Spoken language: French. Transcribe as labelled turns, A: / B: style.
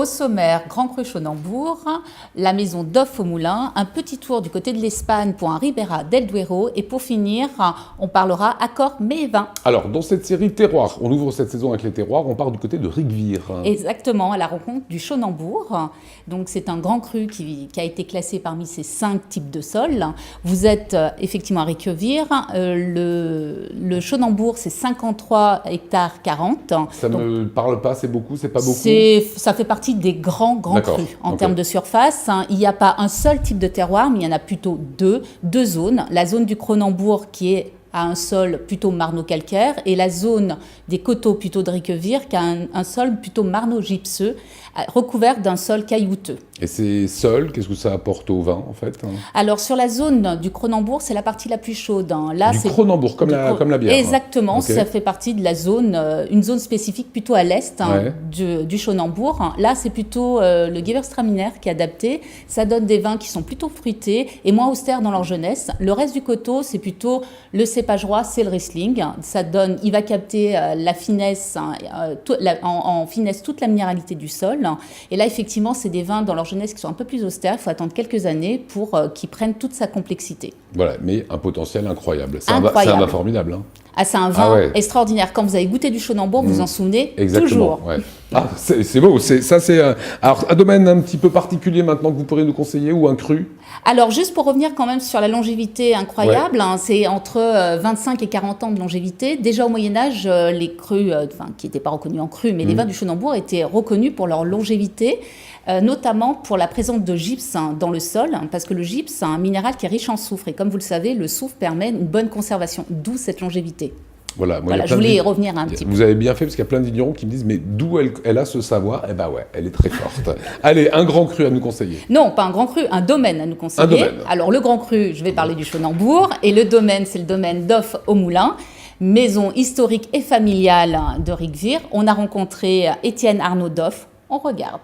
A: Au sommaire, Grand Cru Chonambourg, la maison d'Off au Moulin, un petit tour du côté de l'Espagne pour un Ribera del Duero et pour finir, on parlera accord mets et vin.
B: Alors, dans cette série terroir, on ouvre cette saison avec les terroirs, on part du côté de Rigvire.
A: Exactement, à la rencontre du Chonambourg. Donc c'est un grand cru qui a été classé parmi ces 5 types de sols. Vous êtes effectivement à Rigvire. Le Chonambourg, c'est 53 hectares 40.
B: Ça ne me parle pas, c'est beaucoup, c'est pas beaucoup?
A: Ça fait partie des grands crus en termes de surface. Il n'y a pas un seul type de terroir, mais il y en a plutôt deux zones. La zone du Cronambourg qui est à un sol plutôt marno-calcaire et la zone des coteaux plutôt de Rigvire qui a un sol plutôt marno-gypseux recouvert d'un sol caillouteux.
B: Et ces sols, qu'est-ce que ça apporte au vin en fait?
A: Alors sur la zone du Cronambourg, c'est la partie la plus chaude. Là,
B: du Cronambourg, comme la bière.
A: Exactement, okay. Ça fait partie de la zone, une zone spécifique plutôt à l'est du Chonambourg. Là, c'est plutôt le Gewürztraminer qui est adapté. Ça donne des vins qui sont plutôt fruités et moins austères dans leur jeunesse. Le reste du coteau, c'est plutôt le cépage roi, c'est le Riesling. Ça donne, il va capter la finesse, en finesse toute la minéralité du sol. Et là, effectivement, c'est des vins dans leur jeunesse qui sont un peu plus austères. Il faut attendre quelques années pour qu'ils prennent toute sa complexité.
B: Voilà, mais un potentiel incroyable. C'est un vin formidable. Hein.
A: Ah, c'est un vin extraordinaire. Quand vous avez goûté du Chonambourg, vous en souvenez toujours.
B: Ouais. Ah, c'est beau. Alors, un domaine un petit peu particulier maintenant que vous pourrez nous conseiller ou un cru?
A: Alors, juste pour revenir quand même sur la longévité incroyable, c'est entre 25 et 40 ans de longévité. Déjà au Moyen-Âge, les crus, qui n'étaient pas reconnus en cru, mais les vins du Chonambourg étaient reconnus pour leur longévité. Notamment pour la présence de gypse dans le sol, parce que le gypse, c'est un minéral qui est riche en soufre. Et comme vous le savez, le soufre permet une bonne conservation, d'où cette longévité.
B: Voilà,
A: je voulais y revenir un petit peu.
B: Vous avez bien fait, parce qu'il y a plein de vignerons qui me disent, mais d'où elle a ce savoir? Eh bien ouais, elle est très forte. Allez, un grand cru à nous conseiller.
A: Non, pas un grand cru, un domaine à nous conseiller.
B: Un domaine.
A: Alors le grand cru, je vais parler du Chonambourg, et le domaine, c'est le domaine d'Off au Moulin. Maison historique et familiale de Rigvire. On a rencontré Étienne Arnaud d'Off. On regarde.